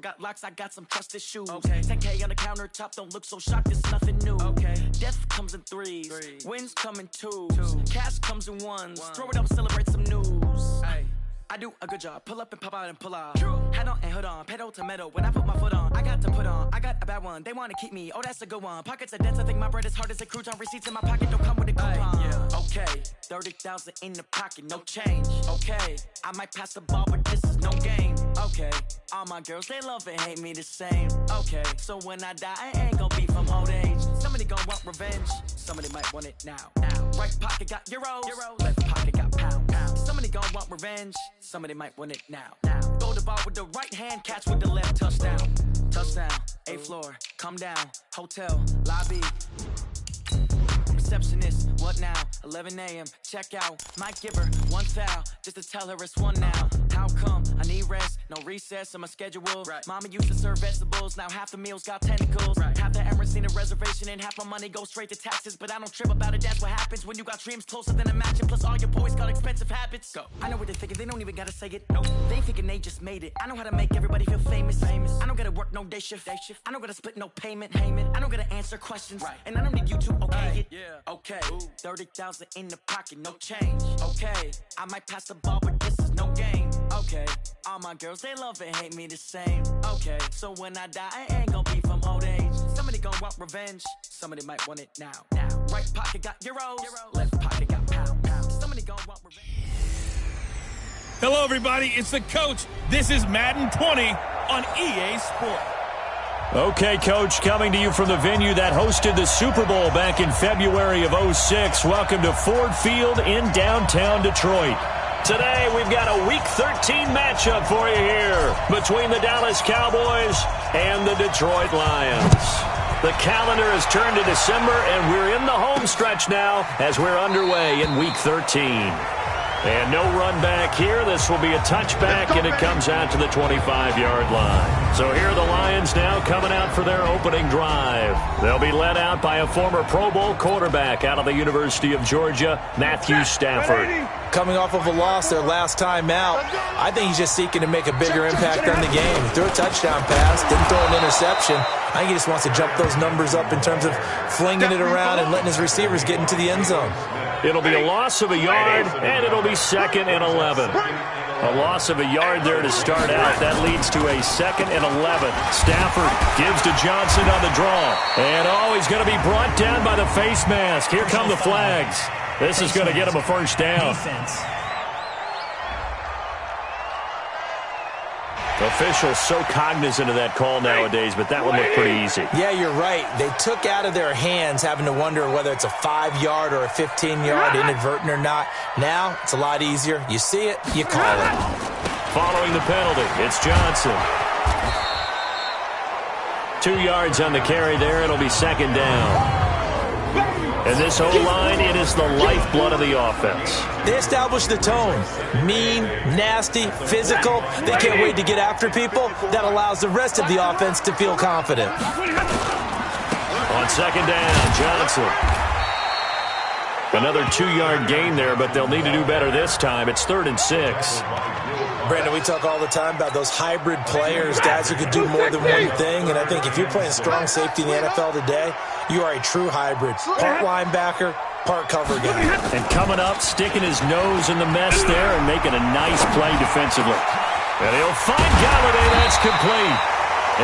Got locks, I got some trusted shoes. Okay. 10K on the countertop, don't look so shocked, it's nothing new. Okay. Death comes in threes. Wins come in twos. Cash comes in ones. Throw it up, celebrate some news. Ay. I do a good job, pull up and pop out and pull off. Head on and hood on, pedal to metal. When I put my foot on, I got to put on. I got a bad one, they want to keep me. Oh, that's a good one. Pockets are dense, I think my bread is hard as a crouton. Receipts in my pocket don't come with a coupon. Yeah. Okay, 30,000 in the pocket, no change. Okay, I might pass the ball, but this is no game. Okay, all my girls, they love and hate me the same. Okay, so when I die, I ain't gonna be from old age. Somebody gon' want revenge, somebody might want it now. Right pocket got euros, left pocket got pound. Somebody gon' want revenge, somebody might want it now. Throw the ball with the right hand, catch with the left, touchdown. Touchdown, 8th floor, come down, hotel, lobby. Receptionist, what now? 11 a.m., check out. Might give her one foul, just to tell her it's one now. How come? I need rest, no recess in my schedule. Right. Mama used to serve vegetables, now half the meals got tentacles. Right. Half the errands need a reservation and half my money goes straight to taxes. But I don't trip about it, that's what happens when you got dreams closer than a match. And plus all your boys got expensive habits. Go. I know what they're thinking, they don't even gotta say it. Nope. They ain't thinking they just made it. I know how to make everybody feel famous. I don't gotta work no day shift. I don't gotta split no payment. I don't gotta answer questions. Right. And I don't need you to okay it. Yeah. Okay, 30,000 in the pocket, no change. Okay, I might pass the ball, but this is no game. Okay, all my girls, they love and hate me the same. Okay, so when I die, I ain't gonna be from old age. Somebody gon' want revenge, somebody might want it now. Right pocket got euros, left pocket got pound. Somebody gon' want revenge. Hello, everybody. It's the coach. This is Madden 20 on EA Sports. Okay, Coach, coming to you from the venue that hosted the Super Bowl back in February of '06. Welcome to Ford Field in downtown Detroit. Today, we've got a Week 13 matchup for you here between the Dallas Cowboys and the Detroit Lions. The calendar has turned to December, and we're in the home stretch now as we're underway in Week 13. And no run back here. This will be a touchback, and it comes out to the 25-yard line. So here are the Lions now coming out for their opening drive. They'll be led out by a former Pro Bowl quarterback out of the University of Georgia, Matthew Stafford. Coming off of a loss their last time out, I think he's just seeking to make a bigger impact on the game. He threw a touchdown pass, didn't throw an interception. I think he just wants to jump those numbers up in terms of flinging it around and letting his receivers get into the end zone. It'll be a loss of a yard, and it'll be 2nd and 11. A loss of a yard there to start out. That leads to a 2nd and 11. Stafford gives to Johnson on the draw. And, he's going to be brought down by the face mask. Here come the flags. This is going to get him a first down. Officials so cognizant of that call nowadays, but that one looked pretty easy. Yeah, you're right. They took out of their hands having to wonder whether it's a 5-yard or a 15-yard, inadvertent or not. Now, it's a lot easier. You see it, you call it. Following the penalty, it's Johnson. 2 yards on the carry there. It'll be 2nd down. And this O-line, it is the lifeblood of the offense. They established the tone. Mean, nasty, physical. They can't wait to get after people. That allows the rest of the offense to feel confident. On 2nd down, Johnson. Another 2-yard gain there, but they'll need to do better this time. It's 3rd and 6. Brandon, we talk all the time about those hybrid players, guys who could do more than one thing. And I think if you're playing strong safety in the NFL today, you are a true hybrid. Part linebacker, part cover guy. And coming up, sticking his nose in the mess there and making a nice play defensively. And he'll find Galladay. That's complete.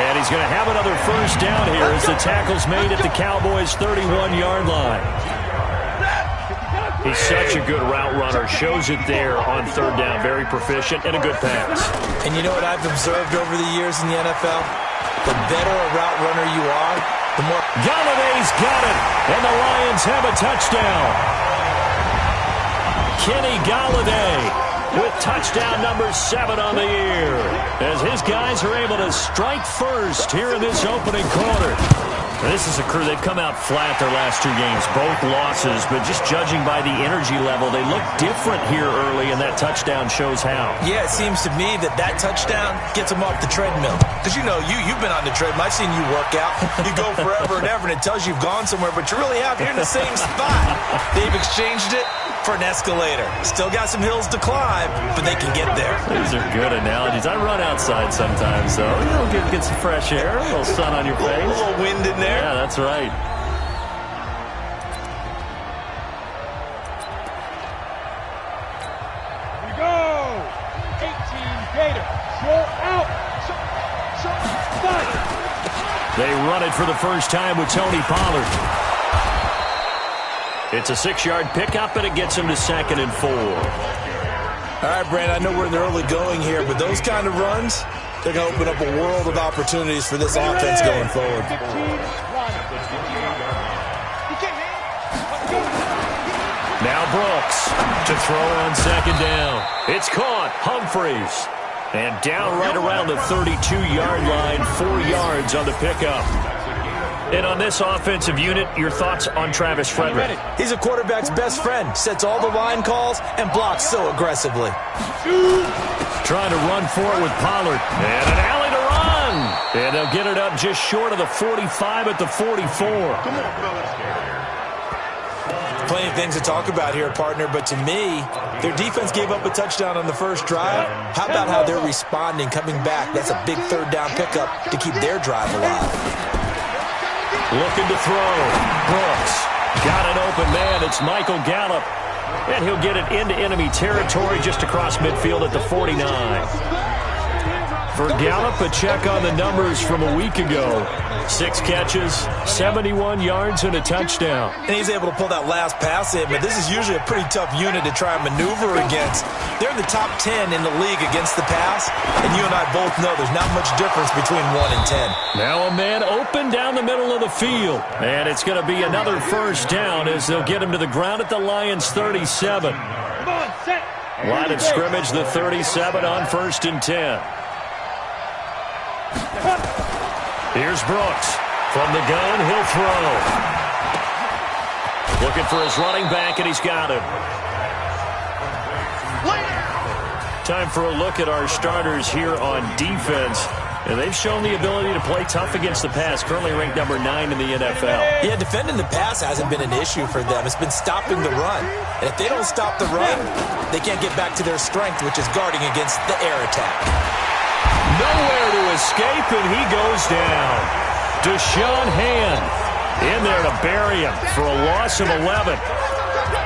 And he's going to have another first down here as the tackle's made at the Cowboys' 31-yard line. He's such a good route runner. Shows it there on 3rd down. Very proficient and a good pass. And you know what I've observed over the years in the NFL? The better a route runner you are, the more... Galladay's got it, and the Lions have a touchdown. Kenny Galladay with touchdown number 7 on the year, as his guys are able to strike first here in this opening quarter. This is a crew, they've come out flat their last 2 games, both losses, but just judging by the energy level, they look different here early, and that touchdown shows how. Yeah, it seems to me that touchdown gets them off the treadmill. Because you've been on the treadmill. I've seen you work out. You go forever and ever, and it tells you you've gone somewhere, but you really have. You're in the same spot. They've exchanged it. for an escalator. Still got some hills to climb, but they can get there. These are good analogies. I run outside sometimes, though. You'll get some fresh air, a little sun on your face. A little wind in there. Yeah, that's right. Here we go. 18 Gator. Roll out. They run it for the first time with Tony Pollard. It's a 6-yard pickup, and it gets him to 2nd and 4. All right, Brandon, I know we're in the early going here, but those kind of runs, they're going to open up a world of opportunities for this offense going forward. Now Brooks to throw on 2nd down. It's caught. Humphreys. And down right around the 32-yard line, 4 yards on the pickup. And on this offensive unit, your thoughts on Travis Frederick? He's a quarterback's best friend. Sets all the line calls and blocks so aggressively. Trying to run for it with Pollard. And an alley to run. And they'll get it up just short of the 45 at the 44. Come on, fellas. Plenty of things to talk about here, partner, but to me, their defense gave up a touchdown on the first drive. How about how they're responding, coming back? That's a big 3rd down pickup to keep their drive alive. Looking to throw. Brooks got an open man. It's Michael Gallup. And he'll get it into enemy territory just across midfield at the 49. For Gallup, a check on the numbers from a week ago. 6 catches, 71 yards, and a touchdown. And he's able to pull that last pass in, but this is usually a pretty tough unit to try and maneuver against. They're in the top 10 in the league against the pass, and you and I both know there's not much difference between 1 and 10. Now a man open down the middle of the field, and it's going to be another first down as they'll get him to the ground at the Lions' 37. Line of scrimmage, the 37 on 1st and 10. Here's Brooks. From the gun, he'll throw. Looking for his running back, and he's got him. Time for a look at our starters here on defense. And they've shown the ability to play tough against the pass, currently ranked number 9 in the NFL. Yeah, defending the pass hasn't been an issue for them. It's been stopping the run. And if they don't stop the run, they can't get back to their strength, which is guarding against the air attack. Nowhere to escape, and he goes down. Deshaun Hand in there to bury him for a loss of 11.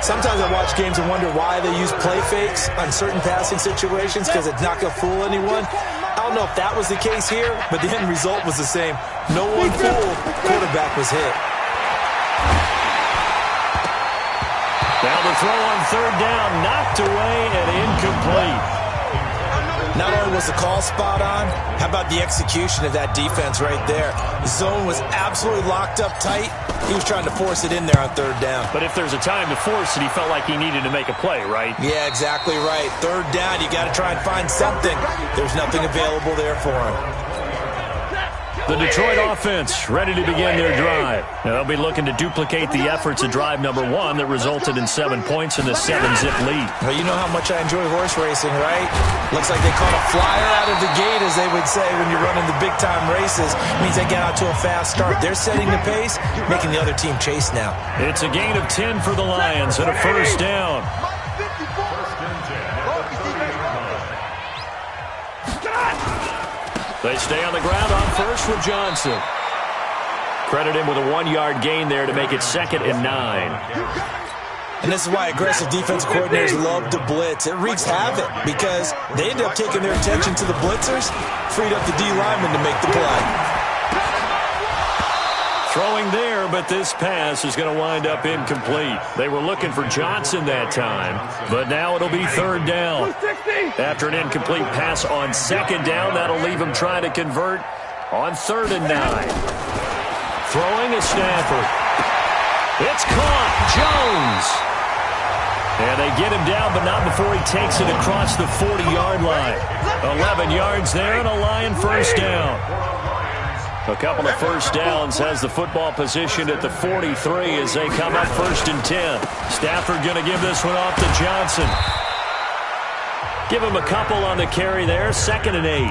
Sometimes I watch games and wonder why they use play fakes on certain passing situations, because it's not going to fool anyone. I don't know if that was the case here, but the end result was the same. No one fooled. Quarterback was hit. Now the throw on 3rd down, knocked away and incomplete. Not only was the call spot on, how about the execution of that defense right there? The zone was absolutely locked up tight. He was trying to force it in there on 3rd down. But if there's a time to force it, he felt like he needed to make a play, right? Yeah, exactly right. 3rd down, you got to try and find something. There's nothing available there for him. The Detroit offense ready to begin their drive. Now, they'll be looking to duplicate the efforts of drive number 1 that resulted in 7 points in the 7-zip lead. Well, you know how much I enjoy horse racing, right? Looks like they caught a flyer out of the gate, as they would say when you're running the big-time races. It means they get out to a fast start. They're setting the pace, making the other team chase now. It's a gain of 10 for the Lions and a first down. They stay on the ground on first with Johnson. Credit him with a 1-yard gain there to make it 2nd and 9. And this is why aggressive defense coordinators love to blitz. It wreaks havoc because they end up taking their attention to the blitzers, freed up the D lineman to make the play. Throwing there, but this pass is going to wind up incomplete. They were looking for Johnson that time, but now it'll be 3rd down. After an incomplete pass on 2nd down, that'll leave him trying to convert on 3rd and 9. Throwing is Stafford. It's caught. Jones. And they get him down, but not before he takes it across the 40-yard line. 11 yards there and a Lion first down. A couple of first downs has the football position at the 43 as they come up 1st and 10. Stafford going to give this one off to Johnson. Give him a couple on the carry there, 2nd and 8.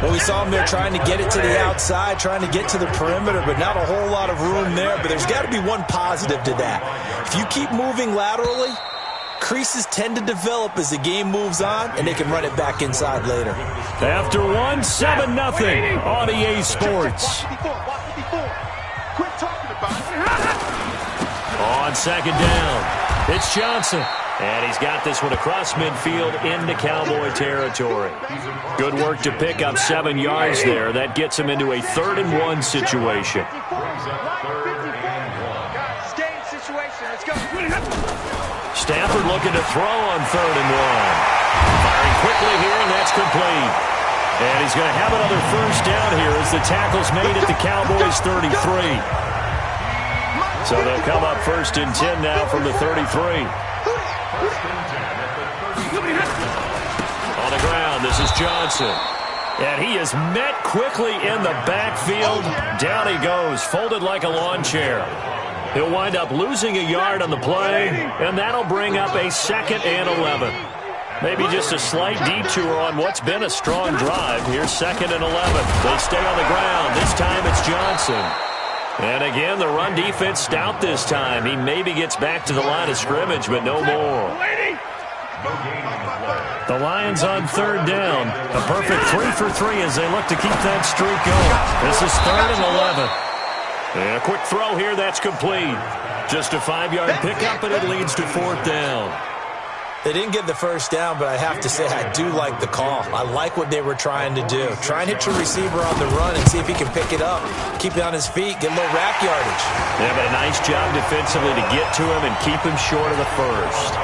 Well, we saw him there trying to get it to the outside, trying to get to the perimeter, but not a whole lot of room there. But there's got to be one positive to that. If you keep moving laterally, creases tend to develop as the game moves on, and they can run it back inside later. After 1, 7-0 on EA Sports. On second down, it's Johnson. And he's got this one across midfield into Cowboy territory. Good work to pick up 7 yards there. That gets him into a 3rd-and-1 situation. Stafford looking to throw on 3rd-and-1. Firing quickly here, and that's complete. And he's going to have another first down here as the tackle's made at the Cowboys' 33. So they'll come up 1st and 10 now from the 33. On the ground, this is Johnson. And he is met quickly in the backfield. Down he goes, folded like a lawn chair. He'll wind up losing a yard on the play, and that'll bring up a 2nd and 11. Maybe just a slight detour on what's been a strong drive. Here's 2nd and 11. They stay on the ground. This time it's Johnson. And again, the run defense stout this time. He maybe gets back to the line of scrimmage, but no more. The Lions on 3rd down. A perfect 3 for 3 as they look to keep that streak going. This is 3rd and 11. And a quick throw here, that's complete. Just a 5-yard pickup, and it leads to 4th down. They didn't get the first down, but I have to say I do like the call. I like what they were trying to do. Try and hit your receiver on the run and see if he can pick it up. Keep it on his feet, get a little rack yardage. Yeah, but a nice job defensively to get to him and keep him short of the first.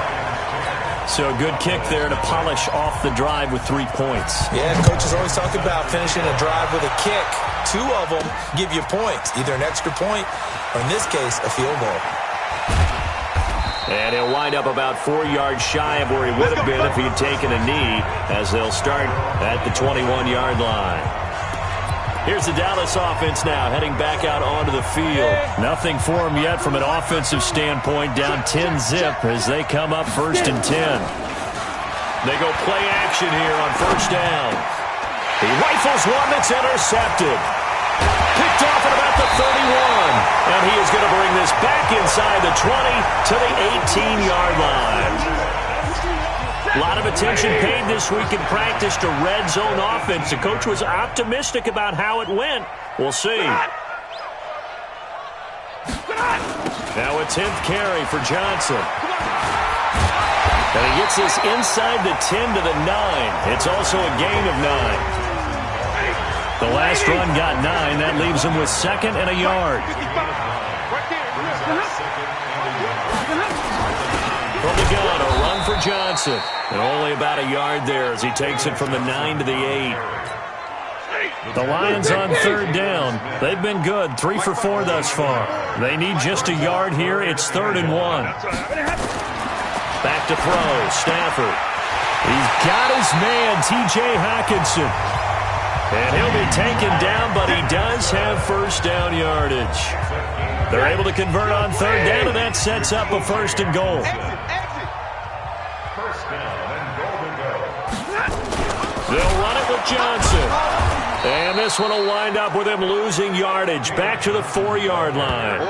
So a good kick there to polish off the drive with 3 points. Yeah, coaches always talk about finishing a drive with a kick. 2 of them give you points, either an extra point or, in this case, a field goal. And he'll wind up about 4 yards shy of where he would have been if he had taken a knee, as they'll start at the 21-yard line. Here's the Dallas offense now, heading back out onto the field. Nothing for him yet from an offensive standpoint, down 10-zip as they come up 1st and 10. They go play action here on 1st down. He rifles one that's intercepted. Picked off at about the 31. And he is going to bring this back inside the 20 to the 18-yard line. A lot of attention paid this week in practice to red zone offense. The coach was optimistic about how it went. We'll see. Now a 10th carry for Johnson. And he gets this inside the 10 to the 9. It's also a gain of 9. The last run got 9. That leaves him with 2nd and a yard. From the gun, a run for Johnson. And only about a yard there as he takes it from the 9 to the 8. The Lions on 3rd down. They've been good, 3 for 4 thus far. They need just a yard here. It's 3rd and 1. Back to throw, Stafford. He's got his man, T.J. Hockenson. And he'll be taken down, but he does have 1st down yardage. They're able to convert on 3rd down, and that sets up a 1st and goal. They'll run it with Johnson. And this one will wind up with him losing yardage back to the 4-yard line.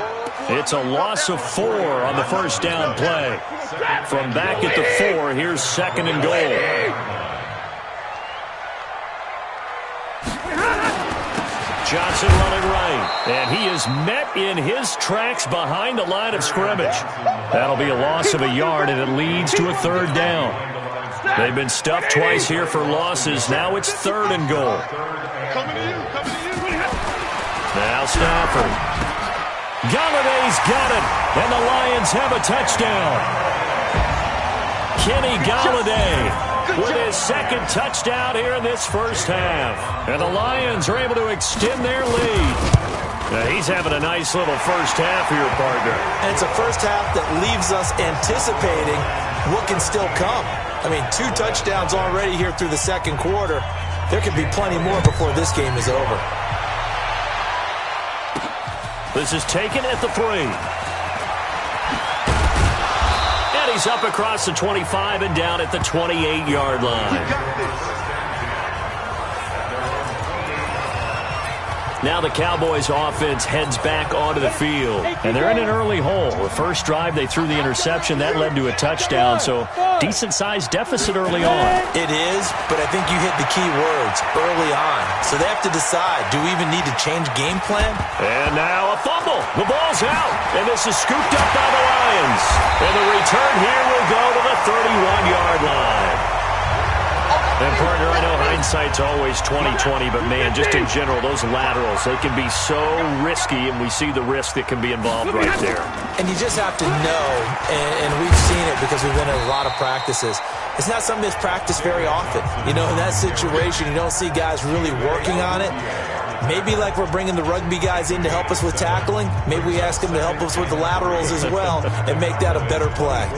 It's a loss of 4 on the 1st down play. From back at the 4, here's 2nd and goal. Johnson running right, and he is met in his tracks behind the line of scrimmage. That'll be a loss of a yard, and it leads to a 3rd down. They've been stuffed twice here for losses. Now it's 3rd and goal. Now Stafford. Galladay's got it, and the Lions have a touchdown. Kenny Galladay with his 2nd touchdown here in this first half. And the Lions are able to extend their lead. Now he's having a nice little first half here, partner. And it's a first half that leaves us anticipating what can still come. I mean, 2 touchdowns already here through the 2nd quarter. There could be plenty more before this game is over. This is taken at the 3. He's up across the 25 and down at the 28-yard line. Now the Cowboys offense heads back onto the field. And they're in an early hole. The first drive, they threw the interception. That led to a touchdown, so decent-sized deficit early on. It is, but I think you hit the key words, early on. So they have to decide, do we even need to change game plan? And now a fumble. The ball's out, and this is scooped up by the Lions. And the return here will go to the 31-yard line. And, partner, I know hindsight's always 20/20, but, man, just in general, those laterals, they can be so risky, and we see the risk that can be involved right there. And you just have to know, and we've seen it because we've been in a lot of practices, it's not something that's practiced very often. You know, in that situation, you don't see guys really working on it. Maybe like we're bringing the rugby guys in to help us with tackling, maybe we ask them to help us with the laterals as well and make that a better play.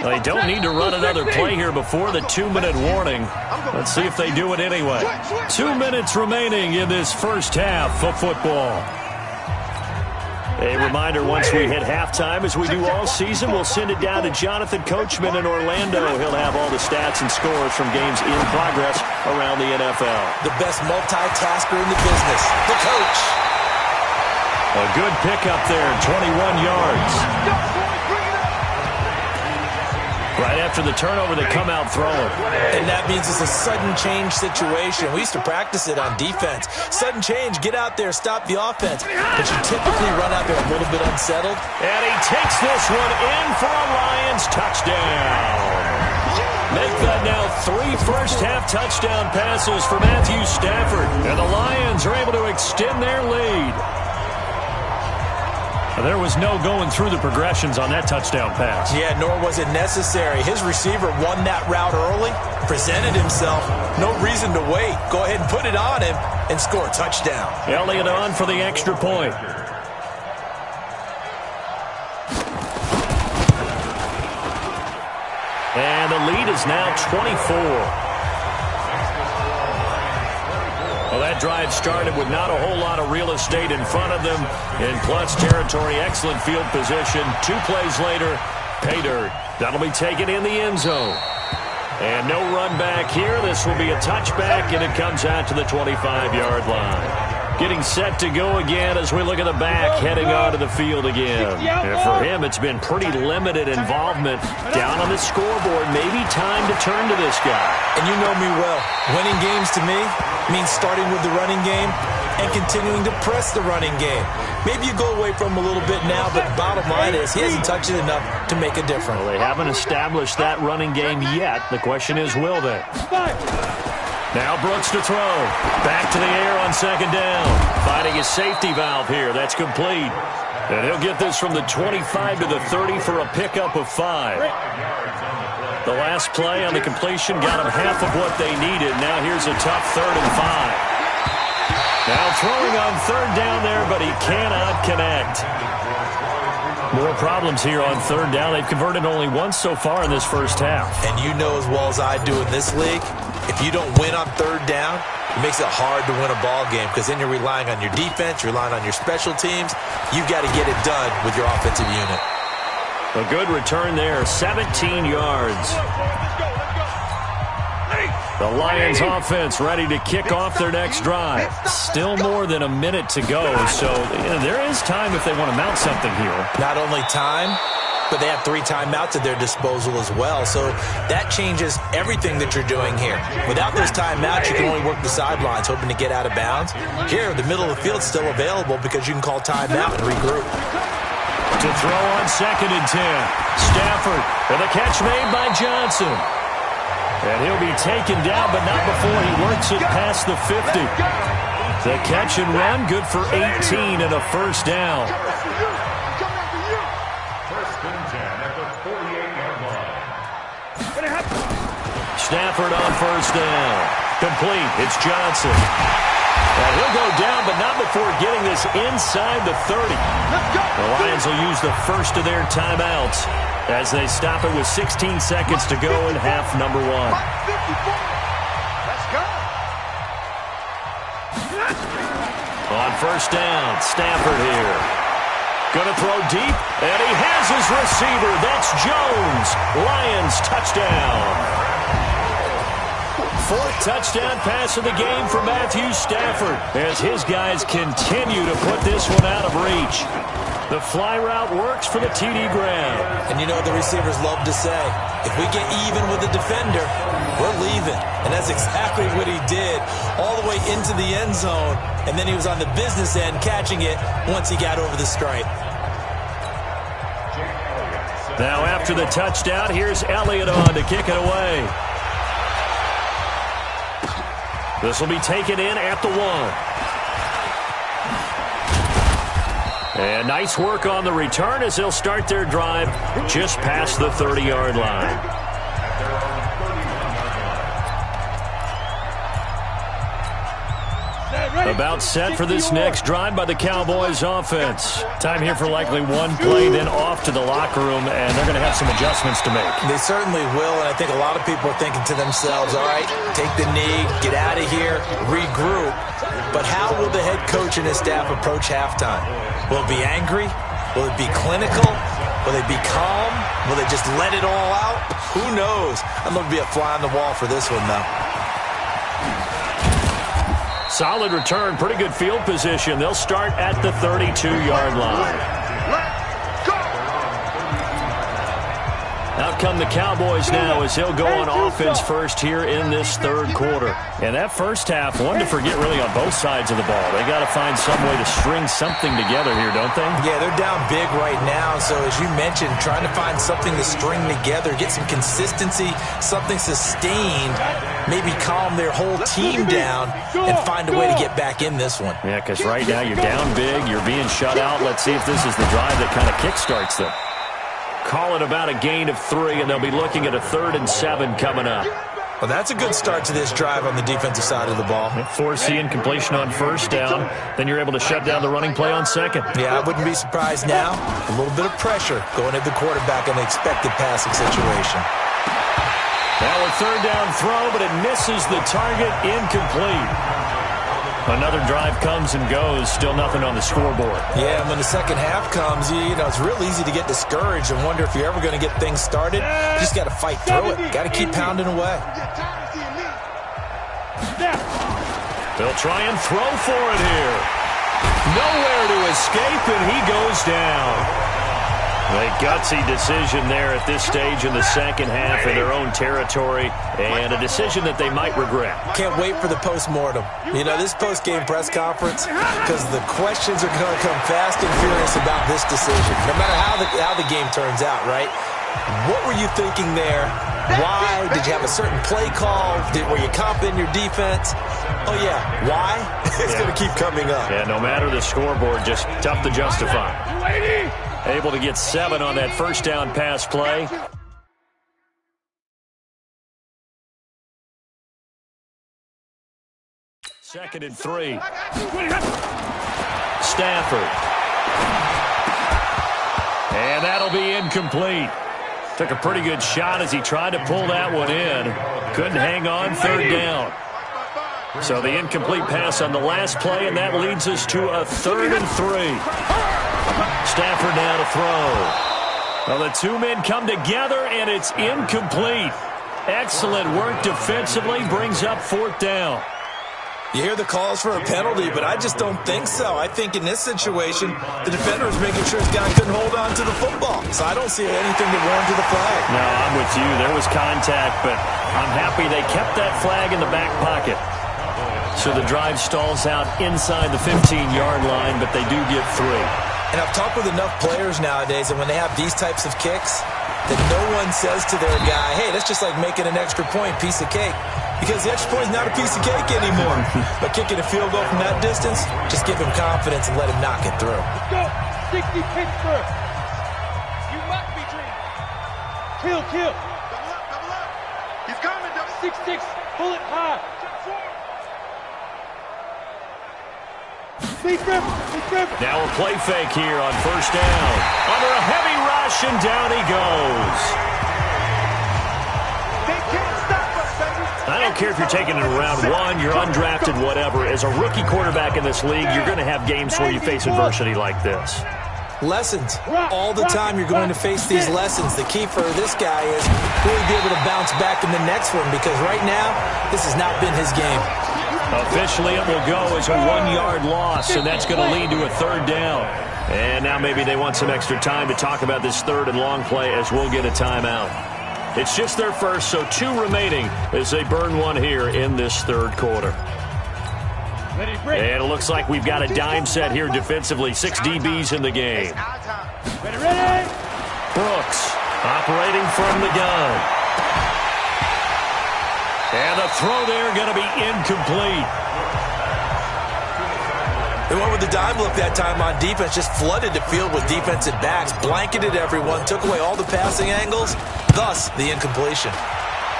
They don't need to run another play here before the 2-minute warning. Let's see if they do it anyway. 2 minutes remaining in this first half of football. A reminder, once we hit halftime, as we do all season, we'll send it down to Jonathan Coachman in Orlando. He'll have all the stats and scores from games in progress around the NFL. The best multitasker in the business, the coach. A good pickup there, 21 yards. Right after the turnover, they come out throwing. And that means it's a sudden change situation. We used to practice it on defense. Sudden change, get out there, stop the offense. But you typically run out there a little bit unsettled. And he takes this one in for a Lions touchdown. Make that now 3 first-half touchdown passes for Matthew Stafford. And the Lions are able to extend their lead. There was no going through the progressions on that touchdown pass. Yeah, nor was it necessary. His receiver won that route early, presented himself. No reason to wait. Go ahead and put it on him and score a touchdown. Elliott on for the extra point. And the lead is now 24. Well, that drive started with not a whole lot of real estate in front of them. In clutch territory, excellent field position. 2 plays later, pay dirt. That'll be taken in the end zone. And no run back here. This will be a touchback, and it comes out to the 25-yard line. Getting set to go again as we look at the back, heading onto the field again. And for him, it's been pretty limited involvement. Down on the scoreboard, maybe time to turn to this guy. And you know me well. Winning games to me means starting with the running game and continuing to press the running game. Maybe you go away from him a little bit now, but bottom line is he hasn't touched it enough to make a difference. Well, they haven't established that running game yet. The question is, will they? Now Brooks to throw. Back to the air on second down. Finding his safety valve here. That's complete. And he'll get this from the 25 to the 30 for a pickup of 5. The last play on the completion got him half of what they needed. Now here's a tough 3rd and 5. Now throwing on 3rd down there, but he cannot connect. More problems here on 3rd down. They've converted only once so far in this first half. And you know as well as I do in this league, if you don't win on 3rd down, it makes it hard to win a ball game because then you're relying on your defense, you're relying on your special teams. You've got to get it done with your offensive unit. A good return there, 17 yards. The Lions offense ready to kick off their next drive. Still more than a minute to go, so there is time if they want to mount something here. Not only time, but they have 3 timeouts at their disposal as well, so that changes everything that you're doing here. Without those timeouts, you can only work the sidelines, hoping to get out of bounds. Here, the middle of the field's still available because you can call timeout and regroup. To throw on 2nd and 10. Stafford, and the catch made by Johnson. And he'll be taken down, but not before he works it past the 50. The catch and run, good for 18 and a first down. Stafford on 1st down. Complete. It's Johnson. And he'll go down, but not before getting this inside the 30. The Lions will use the first of their timeouts as they stop it with 16 seconds to go in half number 1. On 1st down, Stafford here. Going to throw deep, and he has his receiver. That's Jones. Lions touchdown. fourth touchdown pass of the game for Matthew Stafford as his guys continue to put this one out of reach. The fly route works for the TD grab. And you know what the receivers love to say? If we get even with the defender, we're leaving. And that's exactly what he did all the way into the end zone. And then he was on the business end catching it once he got over the stripe. Now after the touchdown, here's Elliott on to kick it away. This will be taken in at the 1. And nice work on the return as they'll start their drive just past the 30-yard line. About set for this next drive by the Cowboys offense. Time here for likely one play, then off to the locker room, and they're going to have some adjustments to make. They certainly will, and I think a lot of people are thinking to themselves, all right, take the knee, get out of here, regroup. But how will the head coach and his staff approach halftime? Will it be angry? Will it be clinical? Will they be calm? Will they just let it all out? Who knows? I'm going to be a fly on the wall for this one, though. Solid return, pretty good field position. They'll start at the 32-yard line. Out come the Cowboys now as they'll go on offense first here in this third quarter. And that first half, one to forget really on both sides of the ball. They got to find some way to string something together here, don't they? Yeah, they're down big right now. So as you mentioned, trying to find something to string together, get some consistency, something sustained, maybe calm their whole team down and find a way to get back in this one. Yeah, because right now you're down big, you're being shut out. Let's see if this is the drive that kind of kickstarts them. Call it about a gain of 3, and they'll be looking at a 3rd and 7 coming up. Well, that's a good start to this drive on the defensive side of the ball. Force the incompletion on first down. Then you're able to shut down the running play on second. Yeah, I wouldn't be surprised now. A little bit of pressure going at the quarterback in the expected passing situation. Now a 3rd down throw, but it misses the target, incomplete. Another drive comes and goes, still nothing on the scoreboard. Yeah, and when the second half comes, you know, it's real easy to get discouraged and wonder if you're ever going to get things started. You just got to fight through it. Got to keep pounding away. They'll try and throw for it here. Nowhere to escape, and he goes down. A gutsy decision there at this stage in the second half in their own territory, and a decision that they might regret. Can't wait for the post-mortem. You know, this post-game press conference, because the questions are going to come fast and furious about this decision, no matter how the game turns out, right? What were you thinking there? Why? Did you have a certain play call? Were you confident in your defense? Oh, yeah. Why? It's going to keep coming up. Yeah, no matter the scoreboard, just tough to justify. Able to get 7 on that first down pass play. Second and 3. Stafford. And that'll be incomplete. Took a pretty good shot as he tried to pull that one in. Couldn't hang on, 3rd down. So the incomplete pass on the last play, and that leads us to a 3rd and 3. Stafford now to throw. Well, the two men come together, and it's incomplete. Excellent work defensively, brings up 4th down. You hear the calls for a penalty, but I just don't think so. I think in this situation, the defender is making sure his guy couldn't hold on to the football. So I don't see anything to warrant to the flag. No, I'm with you. There was contact, but I'm happy they kept that flag in the back pocket. So the drive stalls out inside the 15-yard line, but they do get 3. And I've talked with enough players nowadays that when they have these types of kicks, that no one says to their guy, hey, that's just like making an extra point, piece of cake. Because the extra point is not a piece of cake anymore. But kicking a field goal from that distance, just give him confidence and let him knock it through. Let's go. 60 Pittsburgh. You must be dreaming. Kill. Double up. He's coming. 6-6. Pull it high. Now a play fake here on first down. Under a heavy rush, and down he goes. I don't care if you're taking it in round 1, you're undrafted, whatever. As a rookie quarterback in this league, you're going to have games where you face adversity like this. lessons. All the time you're going to face these lessons. The key for this guy is really be able to bounce back in the next one, because right now, this has not been his game. Officially, it will go as a 1-yard loss, and that's going to lead to a 3rd down. And now maybe they want some extra time to talk about this 3rd and long play, as we'll get a timeout. It's just their first, so 2 remaining as they burn one here in this 3rd quarter. And it looks like we've got a dime set here defensively. 6 DBs in the game. Ready. Brooks operating from the gun. And the throw there going to be incomplete. They went with the dime look that time on defense, just flooded the field with defensive backs, blanketed everyone, took away all the passing angles, thus the incompletion.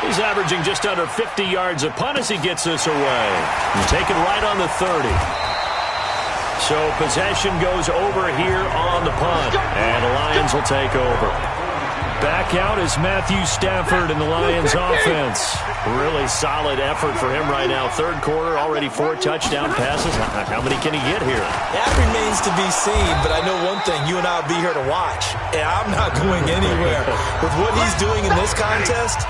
He's averaging just under 50 yards a punt as he gets this away. And taken right on the 30. So possession goes over here on the punt, and the Lions will take over. Back out is Matthew Stafford in the Lions offense. Really solid effort for him right now. 3rd quarter, already 4 touchdown passes. How many can he get here? That remains to be seen, but I know one thing. You and I will be here to watch, and I'm not going anywhere. With what he's doing in this contest,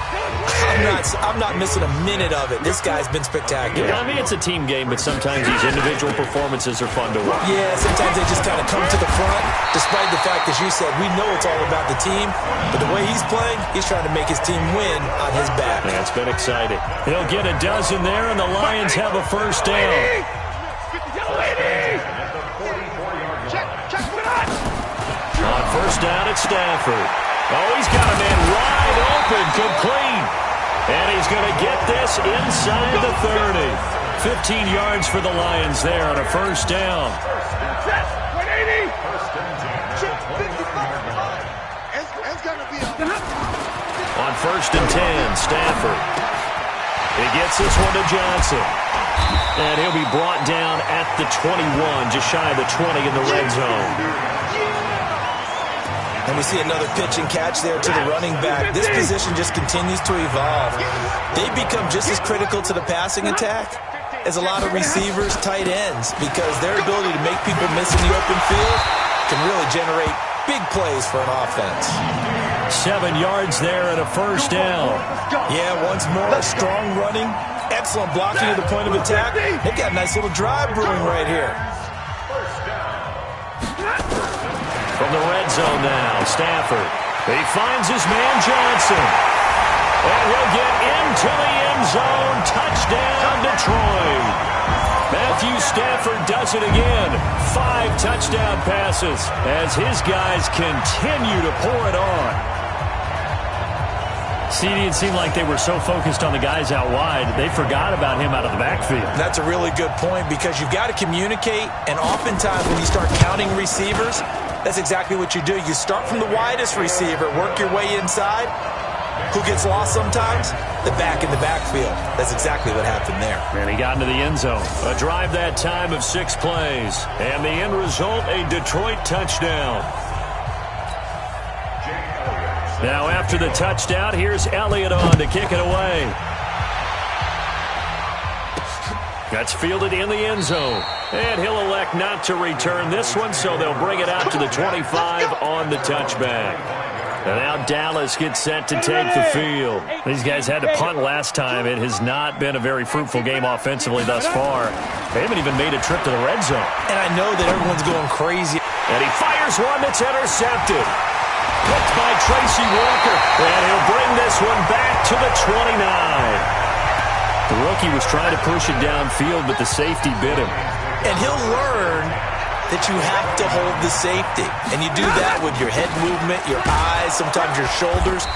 I'm not missing a minute of it. This guy's been spectacular. Yeah, I mean, it's a team game, but sometimes these individual performances are fun to watch. Yeah, sometimes they just kind of come to the front, despite the fact, as you said, we know it's all about the team, but the way he's playing, he's trying to make his team win on his back. Yeah, it's been exciting. He'll get a dozen there, and the Lions have a 1st down. On 1st down, it's Stafford. Oh, he's got a man wide open, complete. And he's going to get this inside the 30. 15 yards for the Lions there on a 1st down. On 1st and 10, Stafford. He gets this one to Johnson. And he'll be brought down at the 21, just shy of the 20 in the red zone. And we see another pitch and catch there to the running back. This position just continues to evolve. They become just as critical to the passing attack as a lot of receivers, tight ends, because their ability to make people miss in the open field can really generate big plays for an offense. 7 yards there and a 1st down. Yeah, once more, strong running, excellent blocking at the point of attack. They've got a nice little drive brewing right here. From the red zone now, Stafford. He finds his man Johnson. And he'll get into the end zone. Touchdown, Detroit. Matthew Stafford does it again. 5 touchdown passes as his guys continue to pour it on. CD, it seemed like they were so focused on the guys out wide, they forgot about him out of the backfield. That's a really good point, because you've got to communicate, and oftentimes when you start counting receivers, that's exactly what you do. You start from the widest receiver, work your way inside. Who gets lost sometimes? The back in the backfield. That's exactly what happened there. And he got into the end zone. A drive that time of 6 plays. And the end result, a Detroit touchdown. Now after the touchdown, here's Elliott on to kick it away. That's fielded in the end zone. And he'll elect not to return this one, so they'll bring it out to the 25 on the touchback. And now Dallas gets set to take the field. These guys had to punt last time. It has not been a very fruitful game offensively thus far. They haven't even made a trip to the red zone. And I know that everyone's going crazy. And he fires one that's intercepted. Picked by Tracy Walker. And he'll bring this one back to the 29. The rookie was trying to push it downfield, but the safety bit him. And he'll learn that you have to hold the safety. And you do that with your head movement, your eyes, sometimes your shoulders.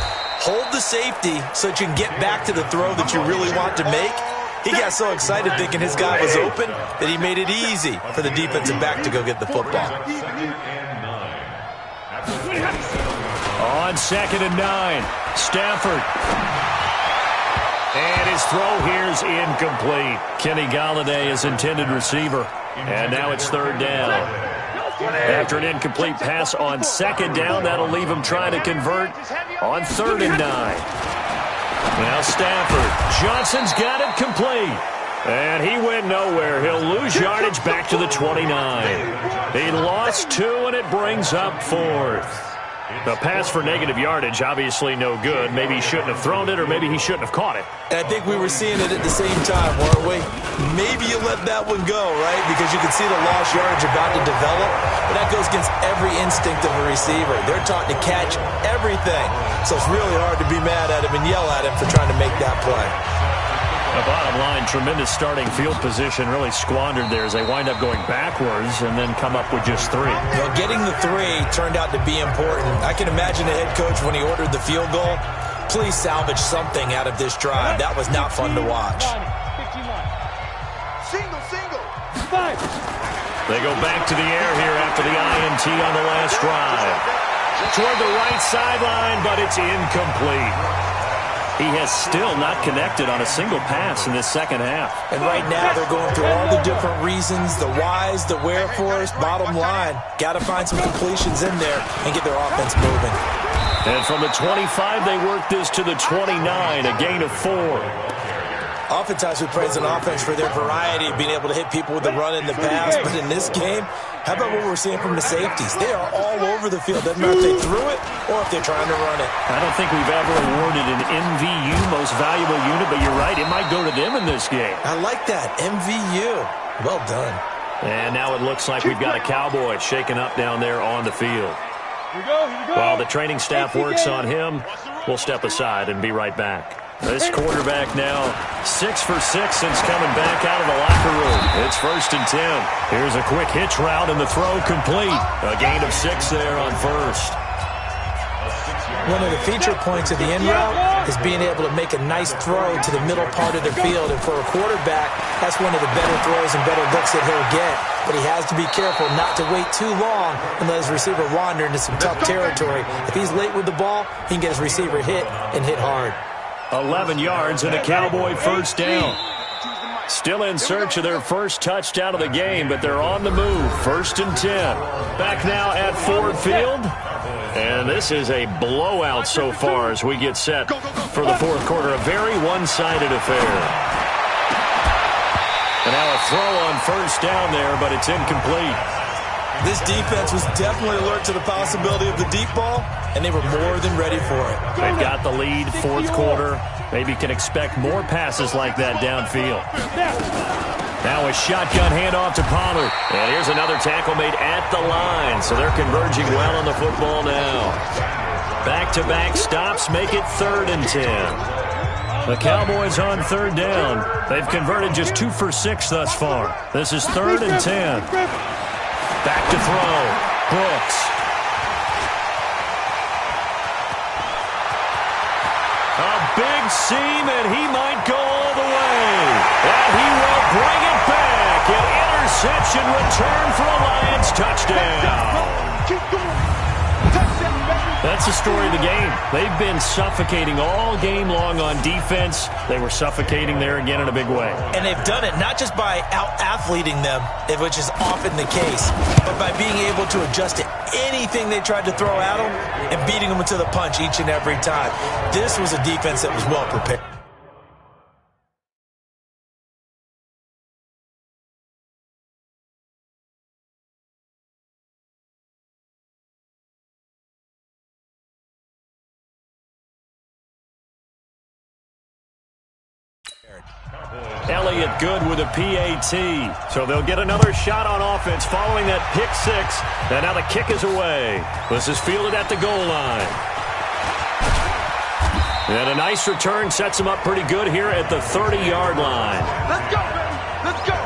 Hold the safety so that you can get back to the throw that you really want to make. He got so excited thinking his guy was open that he made it easy for the defensive back to go get the football. On 2nd and 9, Stafford. And his throw here's incomplete. Kenny Golladay is intended receiver. And now it's 3rd down. After an incomplete pass on 2nd down, that'll leave him trying to convert on 3rd and 9. Now Stafford. Johnson's got it complete. And he went nowhere. He'll lose yardage back to the 29. He lost 2, and it brings up 4th. The pass for negative yardage, obviously no good. Maybe he shouldn't have thrown it, or maybe he shouldn't have caught it. And I think we were seeing it at the same time, weren't we? Maybe you let that one go, right? Because you can see the lost yardage about to develop. But that goes against every instinct of a receiver. They're taught to catch everything. So it's really hard to be mad at him and yell at him for trying to make that play. The bottom line, tremendous starting field position, really squandered there as they wind up going backwards and then come up with just 3. Well, getting the 3 turned out to be important. I can imagine the head coach when he ordered the field goal. Please salvage something out of this drive. That was not fun to watch. Single. They go back to the air here after the INT on the last drive. Toward the right sideline, but it's incomplete. He has still not connected on a single pass in this second half. And right now they're going through all the different reasons, the whys, the wherefores. Bottom line, got to find some completions in there and get their offense moving. And from the 25, they work this to the 29, a gain of 4. Oftentimes we praise an offense for their variety of being able to hit people with the run and the pass. But in this game, how about what we're seeing from the safeties? They are all over the field. Doesn't matter if they threw it or if they're trying to run it. I don't think we've ever awarded an MVU, most valuable unit, but you're right, it might go to them in this game. I like that, MVU. Well done. And now it looks like we've got a Cowboy shaken up down there on the field. Here we go. While the training staff works on him, we'll step aside and be right back. This quarterback now 6 for 6 since coming back out of the locker room. It's 1st and 10. Here's a quick hitch route and the throw complete. A gain of 6 there on 1st. One of the feature points of the in route is being able to make a nice throw to the middle part of the field. And for a quarterback, that's one of the better throws and better looks that he'll get. But he has to be careful not to wait too long and let his receiver wander into some tough territory. If he's late with the ball, he can get his receiver hit and hit hard. 11 yards and a Cowboy 1st down. Still in search of their first touchdown of the game, but they're on the move. 1st and 10. Back now at Ford Field. And this is a blowout so far as we get set for the 4th quarter. A very one-sided affair. And now a throw on 1st down there, but it's incomplete. This defense was definitely alert to the possibility of the deep ball, and they were more than ready for it. They've got the lead, 4th quarter. Maybe can expect more passes like that downfield. Now a shotgun handoff to Pollard. And here's another tackle made at the line, so they're converging well on the football now. Back-to-back stops make it 3rd and 10. The Cowboys on 3rd down. They've converted just 2 for 6 thus far. This is 3rd and 10. Back to throw. Brooks. A big seam, and he might go all the way. And he will bring it back. An interception return for a Lions touchdown. Keep going. Touchdown, baby. That's the story of the game. They've been suffocating all game long on defense. They were suffocating there again in a big way. And they've done it not just by out-athleting them, which is often the case, but by being able to adjust to anything they tried to throw at them and beating them to the punch each and every time. This was a defense that was well prepared. Elliott good with a PAT. So they'll get another shot on offense following that pick 6. And now the kick is away. This is fielded at the goal line. And a nice return sets him up pretty good here at the 30-yard line. Let's go, baby. Let's go.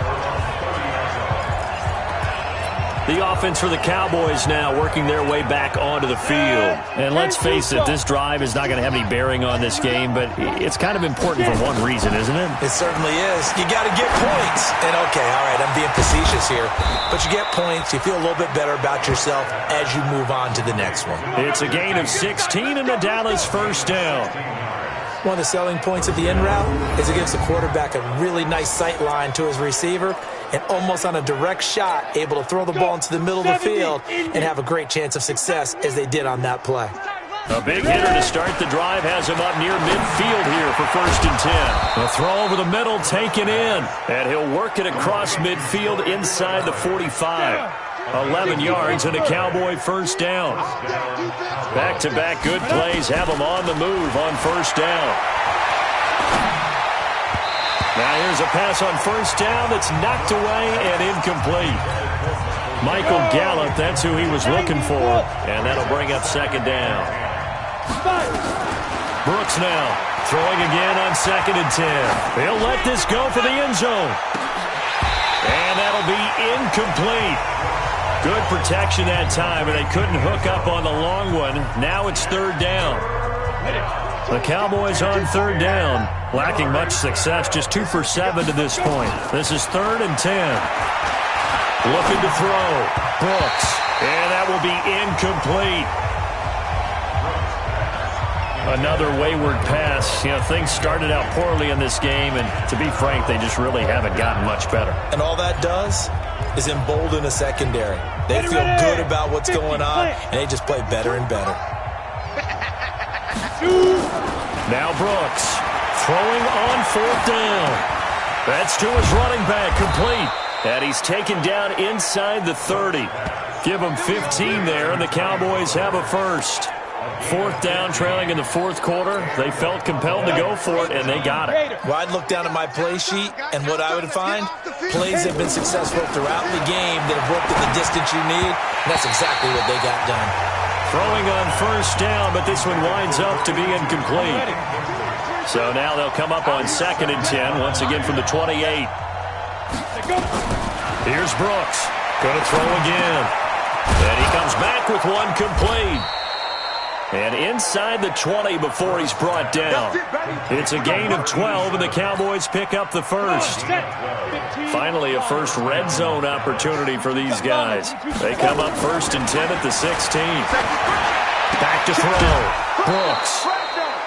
The offense for the Cowboys now working their way back onto the field. And let's face it, this drive is not going to have any bearing on this game, but it's kind of important for one reason, isn't it? It certainly is. You got to get points. And, okay, all right, I'm being facetious here. But you get points, you feel a little bit better about yourself as you move on to the next one. It's a gain of 16 and the Dallas 1st down. One of the selling points of the in route is it gives the quarterback a really nice sight line to his receiver and almost on a direct shot able to throw the ball into the middle of the field and have a great chance of success as they did on that play. A big hitter to start the drive has him up near midfield here for 1st and 10. A throw over the middle taken in, and he'll work it across midfield inside the 45. 11 yards and a Cowboy 1st down. Back-to-back good plays have him on the move on 1st down. Now here's a pass on 1st down that's knocked away and incomplete. Michael Gallup, that's who he was looking for, and that'll bring up 2nd down. Brooks now throwing again on 2nd and 10. He'll let this go for the end zone. And that'll be incomplete. Good protection that time, and they couldn't hook up on the long one. Now it's 3rd down. The Cowboys on 3rd down, lacking much success, just 2 for 7 to this point. This is 3rd and 10. Looking to throw. Brooks, and that will be incomplete. Another wayward pass. You know, things started out poorly in this game, and to be frank, they just really haven't gotten much better. And all that does is embolden a secondary. They feel good about what's going on, and they just play better and better. Now Brooks throwing on 4th down. That's to his running back, complete. And he's taken down inside the 30. Give him 15 there, and the Cowboys have a 1st. 4th down, trailing in the 4th quarter. They felt compelled to go for it, and they got it. Well, I'd look down at my play sheet, and what I would find, plays have been successful throughout the game that have worked at the distance you need, and that's exactly what they got done. Throwing on 1st down, but this one winds up to be incomplete. So now they'll come up on 2nd and 10, once again from the 28. Here's Brooks. Going to throw again. And he comes back with one complete. And inside the 20 before he's brought down. It's a gain of 12, and the Cowboys pick up the 1st. Finally, a first red zone opportunity for these guys. They come up 1st and 10 at the 16. Back to throw. Brooks.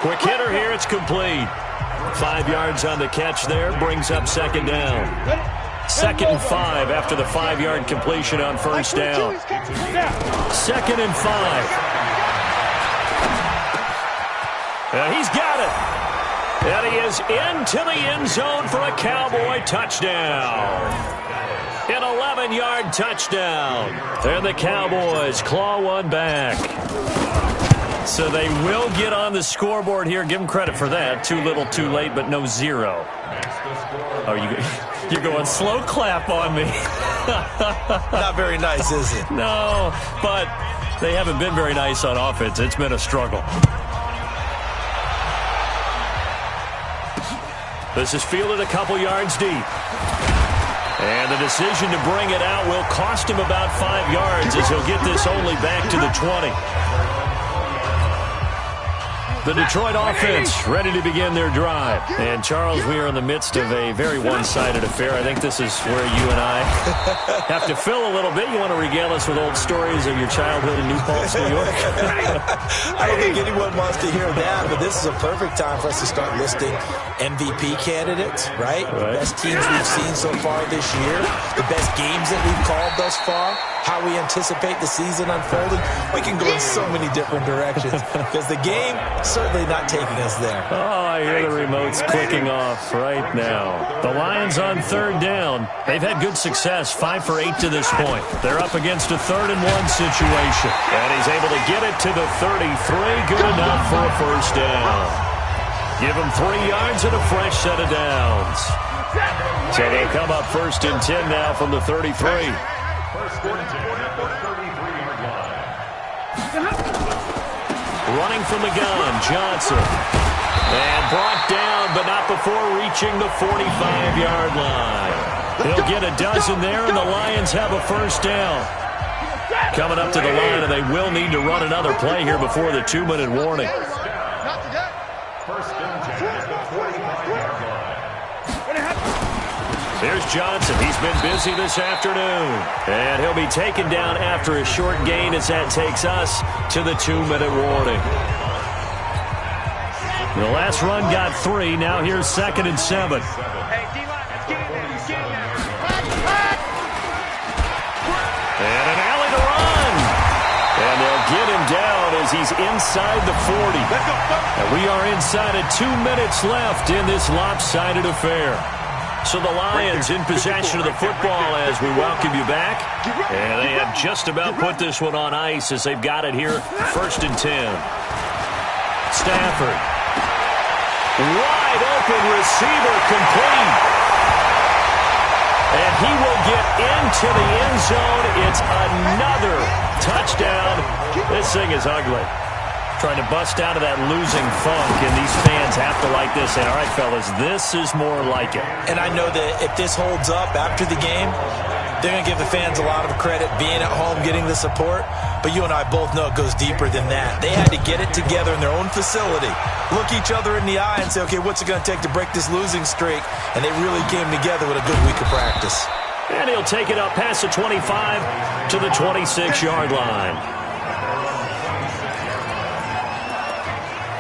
Quick hitter here. It's complete. 5 yards on the catch there. Brings up 2nd down. 2nd and 5 after the 5-yard completion on 1st down. 2nd and 5. He's got it. And he is into the end zone for a Cowboy touchdown. An 11-yard touchdown. And the Cowboys claw one back. So they will get on the scoreboard here. Give them credit for that. Too little, too late, but no 0. Oh, you're going slow clap on me. Not very nice, is it? No, but they haven't been very nice on offense. It's been a struggle. This is fielded a couple yards deep. And the decision to bring it out will cost him about 5 yards as he'll get this only back to the 20. The Detroit offense ready to begin their drive. And, Charles, we are in the midst of a very one-sided affair. I think this is where you and I have to fill a little bit. You want to regale us with old stories of your childhood in New Paltz, New York? I don't think anyone wants to hear that, but this is a perfect time for us to start listing MVP candidates, right? Best teams we've seen so far this year, the best games that we've called thus far, how we anticipate the season unfolding. We can go in so many different directions because the game certainly not taking us there. Oh, I hear the remotes clicking off right now. The Lions on 3rd down. They've had good success, 5 for 8 to this point. They're up against a 3rd and 1 situation. And he's able to get it to the 33. Good enough for a 1st down. Give him 3 yards and a fresh set of downs. So they come up 1st and 10 now from the 33. Running from the gun, Johnson. And brought down, but not before reaching the 45-yard line. He'll get a dozen there, and the Lions have a 1st down. Coming up to the line, and they will need to run another play here before the 2-minute warning. There's Johnson. He's been busy this afternoon. And he'll be taken down after a short gain as that takes us to the 2-minute warning. The last run got 3. Now here's 2nd and 7. And an alley to run. And they'll get him down as as he's inside the 40. And we are inside of 2 minutes left in this lopsided affair. So the Lions in possession of the football as we welcome you back. And they have just about put this one on ice as they've got it here, 1st and 10. Stafford. Wide open receiver complete. And he will get into the end zone. It's another touchdown. This thing is ugly. Trying to bust out of that losing funk, and these fans have to like this. And all right, fellas, this is more like it. And I know that if this holds up after the game, they're going to give the fans a lot of credit being at home, getting the support. But you and I both know it goes deeper than that. They had to get it together in their own facility, look each other in the eye and say, okay, what's it going to take to break this losing streak? And they really came together with a good week of practice. And he'll take it up past the 25 to the 26-yard line.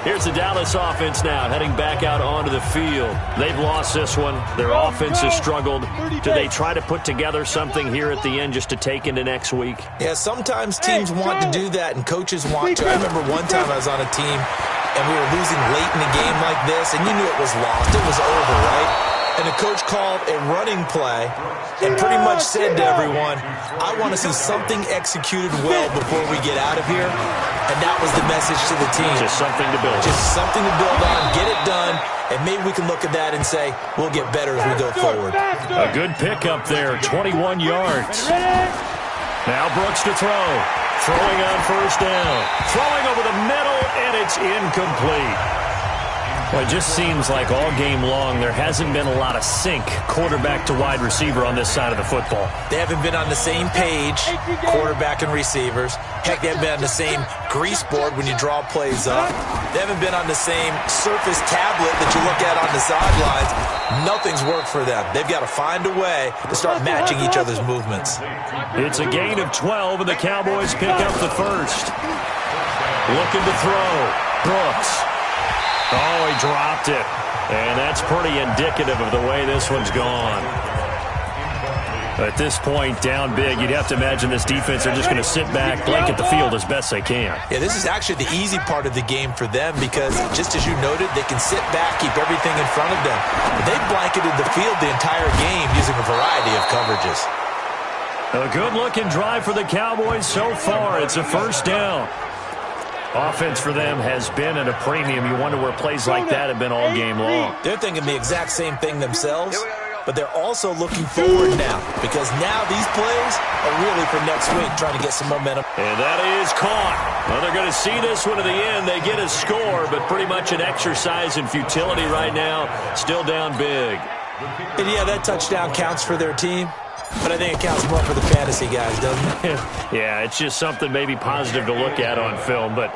Here's the Dallas offense now, heading back out onto the field. They've lost this one. Their offense has struggled. Do they try to put together something here at the end just to take into next week? Yeah, sometimes teams want to do that, and coaches want to. I remember one time I was on a team, and we were losing late in a game like this, and you knew it was lost. It was over, right? And the coach called a running play and pretty much said to everyone, I want to see something executed well before we get out of here. And that was the message to the team. Just something to build on. Just something to build on, get it done, and maybe we can look at that and say, we'll get better as we go forward. A good pickup there, 21 yards. Now Brooks to throw. Throwing on 1st down. Throwing over the middle, and it's incomplete. Well, it just seems like all game long there hasn't been a lot of sync quarterback to wide receiver on this side of the football. They haven't been on the same page, quarterback and receivers. Heck, they haven't been on the same grease board when you draw plays up. They haven't been on the same surface tablet that you look at on the sidelines. Nothing's worked for them. They've got to find a way to start matching each other's movements. It's a gain of 12, and the Cowboys pick up the 1st. Looking to throw. Brooks. Oh, he dropped it. And that's pretty indicative of the way this one's gone. At this point, down big, you'd have to imagine this defense are just going to sit back, blanket the field as best they can. Yeah, this is actually the easy part of the game for them because, just as you noted, they can sit back, keep everything in front of them. They've blanketed the field the entire game using a variety of coverages. A good-looking drive for the Cowboys so far. It's a 1st down. Offense for them has been at a premium. You wonder where plays like that have been all game long. They're thinking the exact same thing themselves, but they're also looking forward now because now these plays are really for next week, trying to get some momentum. And that is caught. Well, they're going to see this one to the end. They get a score, but pretty much an exercise in futility right now. Still down big. And yeah, that touchdown counts for their team. But I think it counts more for the fantasy guys, doesn't it? Yeah, it's just something maybe positive to look at on film, but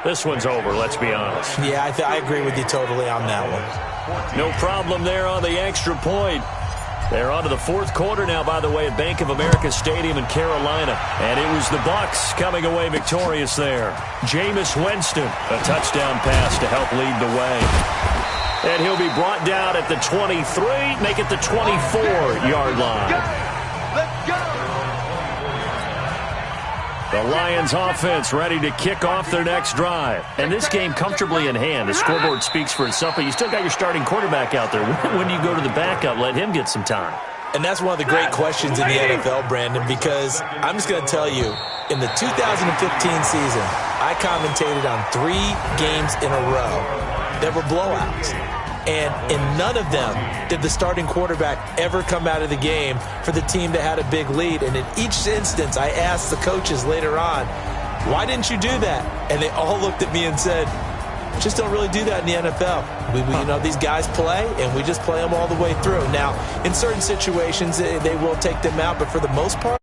this one's over, let's be honest. Yeah, I agree with you totally on that one. No problem there on the extra point. They're on to the 4th quarter now, by the way, at Bank of America Stadium in Carolina. And it was the Bucs coming away victorious there. Jameis Winston, a touchdown pass to help lead the way. And he'll be brought down at the 23, make it the 24-yard line. Let's go! The Lions offense ready to kick off their next drive. And this game comfortably in hand. The scoreboard speaks for itself, but you still got your starting quarterback out there. When do you go to the backup? Let him get some time. And that's one of the great questions in the NFL, Brandon, because I'm just going to tell you, in the 2015 season, I commentated on 3 games in a row that were blowouts. And in none of them did the starting quarterback ever come out of the game for the team that had a big lead. And in each instance, I asked the coaches later on, why didn't you do that? And they all looked at me and said, just don't really do that in the NFL. You know, these guys play, and we just play them all the way through. Now, in certain situations, they will take them out, but for the most part,